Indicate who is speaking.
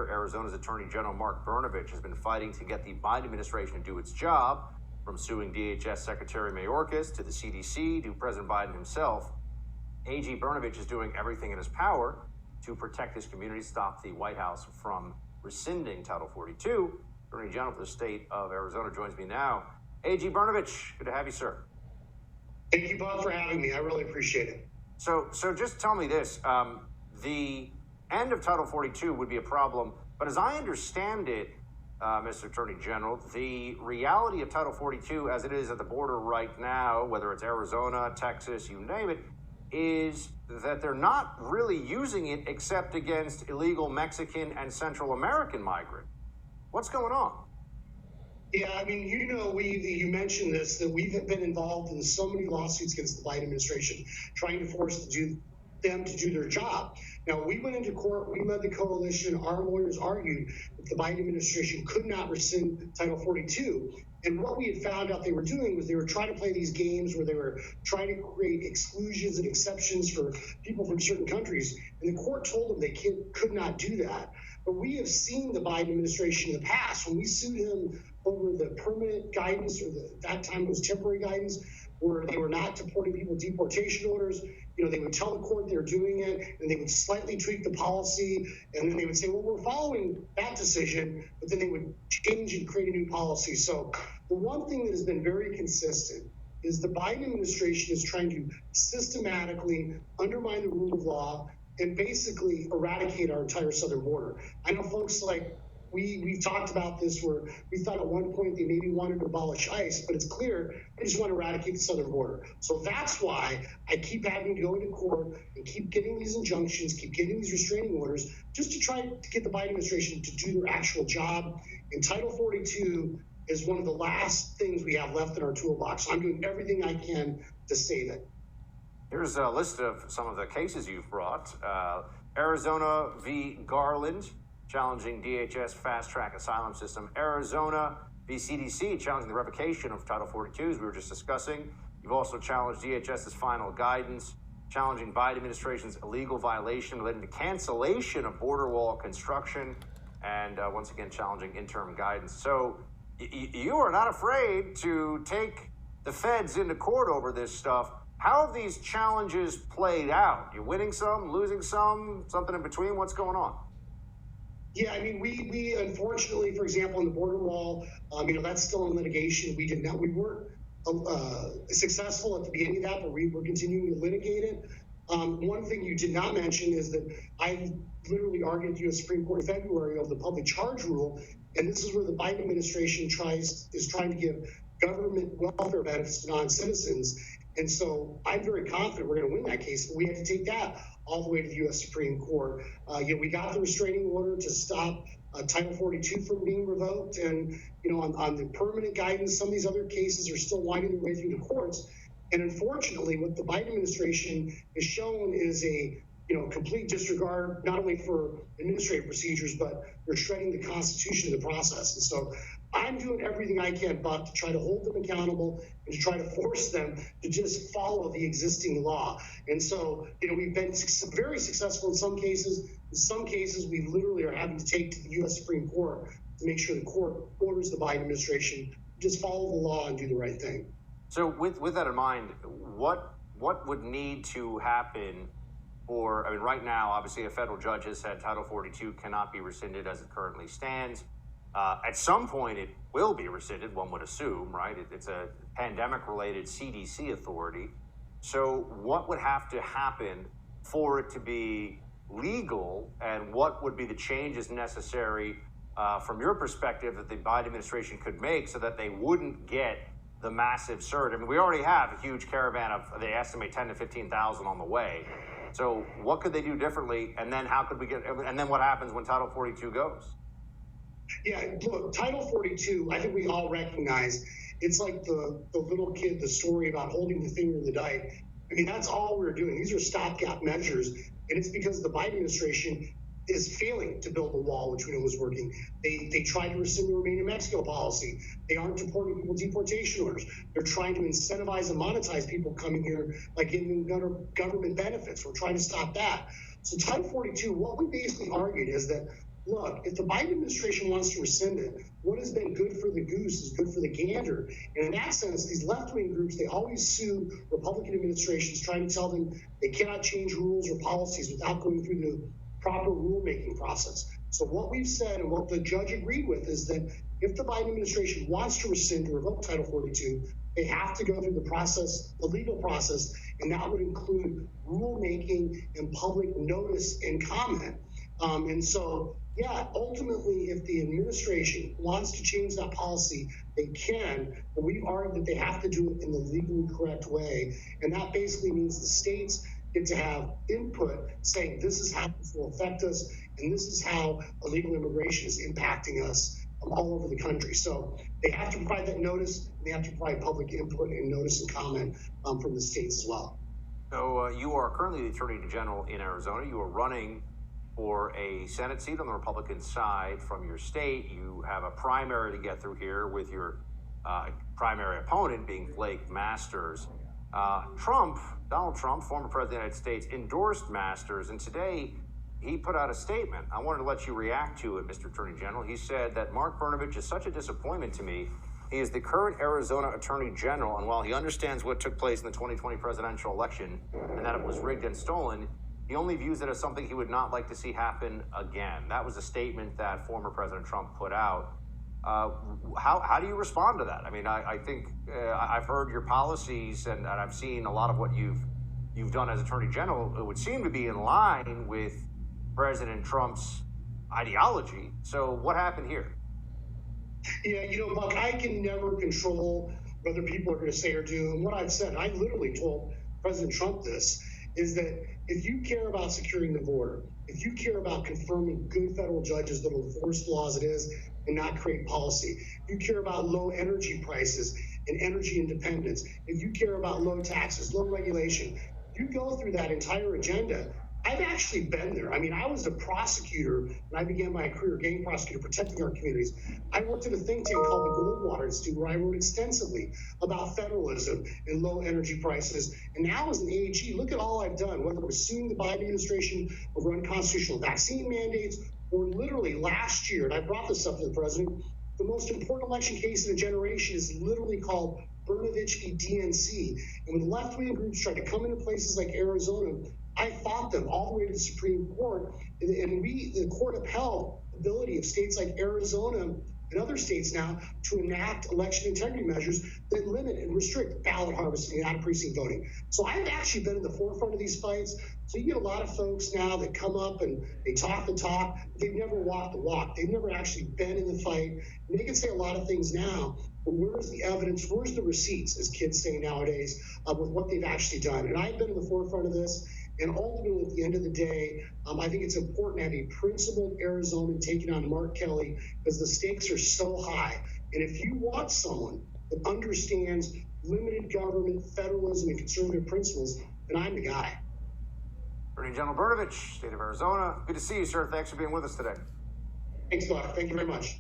Speaker 1: year, Arizona's Attorney General Mark Brnovich has been fighting to get the Biden administration to do its job, from suing DHS Secretary Mayorkas to the CDC to President Biden himself. AG Brnovich is doing everything in his power to protect his community, stop the White House from rescinding Title 42. Attorney General for the state of Arizona joins me now. AG Brnovich, good to have you, sir.
Speaker 2: Thank you, Bob, for having me. I really appreciate it.
Speaker 1: So just tell me this. The end of Title 42 would be a problem, but as I understand it, Mr. Attorney General, the reality of Title 42 as it is at the border right now, whether it's Arizona, Texas, you name it, is that they're not really using it except against illegal Mexican and Central American migrants. What's going on?
Speaker 2: Yeah, I mean, you mentioned this, that we've been involved in so many lawsuits against the Biden administration, trying to force them to do their job. Now, we went into court, we led the coalition, our lawyers argued that the Biden administration could not rescind Title 42. And what we had found out they were doing was they were trying to play these games where they were trying to create exclusions and exceptions for people from certain countries. And the court told them they could not do that. But we have seen the Biden administration in the past, when we sued him over the permanent guidance, or that time it was temporary guidance, where they were not deporting people, deportation orders. They would tell the court they're doing it, and they would slightly tweak the policy, and then they would say, well, we're following that decision, but then they would change and create a new policy. So the one thing that has been very consistent is the Biden administration is trying to systematically undermine the rule of law and basically eradicate our entire southern border. I know folks like we've talked about this, where we thought at one point they maybe wanted to abolish ICE, but it's clear they just want to eradicate the southern border. So that's why I keep having to go into court and keep getting these injunctions, keep getting these restraining orders, just to try to get the Biden administration to do their actual job. And Title 42 is one of the last things we have left in our toolbox. So I'm doing everything I can to save it.
Speaker 1: Here's a list of some of the cases you've brought. Arizona v. Garland, challenging DHS fast-track asylum system. Arizona v. CDC, challenging the revocation of Title 42, as we were just discussing. You've also challenged DHS's final guidance, challenging Biden administration's illegal violation relating to cancellation of border wall construction, and once again, challenging interim guidance. So you are not afraid to take the feds into court over this stuff. How have these challenges played out? You're winning some, losing some, something in between? What's going on?
Speaker 2: Yeah, I mean, we unfortunately, for example, on the border wall, that's still in litigation. We weren't successful at the beginning of that, but we're continuing to litigate it. One thing you did not mention is that I literally argued at the U.S. Supreme Court in February over the public charge rule, and this is where the Biden administration is trying to give government welfare benefits to non-citizens. And so I'm very confident we're going to win that case, but we have to take that all the way to the U.S. Supreme Court. We got the restraining order to stop Title 42 from being revoked. And, on the permanent guidance, some of these other cases are still winding their way through the courts. And unfortunately, what the Biden administration has shown is a complete disregard, not only for administrative procedures, but they're shredding the Constitution of the process. And so I'm doing everything I can, Buck, to try to hold them accountable and to try to force them to just follow the existing law. And so, we've been very successful in some cases. In some cases, we literally are having to take to the U.S. Supreme Court to make sure the court orders the Biden administration to just follow the law and do the right thing.
Speaker 1: So with that in mind, what would need to happen right now, obviously a federal judge has said Title 42 cannot be rescinded as it currently stands. At some point, it will be rescinded, one would assume, right? It's a pandemic-related CDC authority. So what would have to happen for it to be legal, and what would be the changes necessary from your perspective that the Biden administration could make so that they wouldn't get the massive surge? I mean, we already have a huge caravan of, they estimate 10 to 15,000 on the way. So what could they do differently? And then how could we and then what happens when Title 42 goes?
Speaker 2: Yeah, look, Title 42, I think we all recognize, it's like the little kid, the story about holding the finger in the dike. I mean, that's all we're doing. These are stopgap measures. And it's because the Biden administration is failing to build a wall, which we know was working. They tried to rescind the Remain in Mexico policy. They aren't deporting people deportation orders. They're trying to incentivize and monetize people coming here by giving government benefits. We're trying to stop that. So Title 42, what we basically argued is that look, if the Biden administration wants to rescind it, what has been good for the goose is good for the gander. And in that sense, these left-wing groups, they always sue Republican administrations, trying to tell them they cannot change rules or policies without going through the proper rulemaking process. So what we've said and what the judge agreed with is that if the Biden administration wants to rescind or revoke Title 42, they have to go through the process, the legal process, and that would include rulemaking and public notice and comment. And so, yeah, ultimately, if the administration wants to change that policy, they can, but we've argued that they have to do it in the legally correct way. And that basically means the states get to have input saying this is how this will affect us, and this is how illegal immigration is impacting us all over the country. So they have to provide that notice, and they have to provide public input and notice and comment from the states as well.
Speaker 1: So you are currently the Attorney General in Arizona. You are running for a Senate seat on the Republican side from your state. You have a primary to get through here with your primary opponent being Blake Masters. Donald Trump, former president of the United States, endorsed Masters, and today he put out a statement. I wanted to let you react to it, Mr. Attorney General. He said that Mark Brnovich is such a disappointment to me. He is the current Arizona Attorney General, and while he understands what took place in the 2020 presidential election and that it was rigged and stolen, he only views it as something he would not like to see happen again. That was a statement that former President Trump put out. How do you respond to that? I mean, I think I've heard your policies and I've seen a lot of what you've done as Attorney General. It would seem to be in line with President Trump's ideology. So what happened here?
Speaker 2: Yeah, Buck, I can never control what other people are going to say or do. And what I've said, I literally told President Trump this, is that if you care about securing the border, if you care about confirming good federal judges that will enforce the law as it is and not create policy, if you care about low energy prices and energy independence, if you care about low taxes, low regulation, you go through that entire agenda. I've actually been there. I mean, I was a prosecutor when I began my career, gang prosecutor, protecting our communities. I worked at a think tank called the Goldwater Institute, where I wrote extensively about federalism and low energy prices. And now as an AG, look at all I've done, whether it was suing the Biden administration over unconstitutional vaccine mandates, or literally last year, and I brought this up to the president, the most important election case in a generation is literally called Brnovich v. DNC. And when left-wing groups tried to come into places like Arizona, I fought them all the way to the Supreme Court, and the court upheld the ability of states like Arizona and other states now to enact election integrity measures that limit and restrict ballot harvesting and out-of-precinct voting. So I've actually been in the forefront of these fights. So you get a lot of folks now that come up and they talk the talk, but they've never walked the walk. They've never actually been in the fight. And they can say a lot of things now, but where's the evidence? Where's the receipts, as kids say nowadays, with what they've actually done? And I've been in the forefront of this. And ultimately, at the end of the day, I think it's important to have a principled Arizonan taking on Mark Kelly because the stakes are so high. And if you want someone that understands limited government, federalism, and conservative principles, then I'm the guy.
Speaker 1: Attorney General Brnovich, State of Arizona. Good to see you, sir. Thanks for being with us today.
Speaker 2: Thanks, Buck. Thank you very much.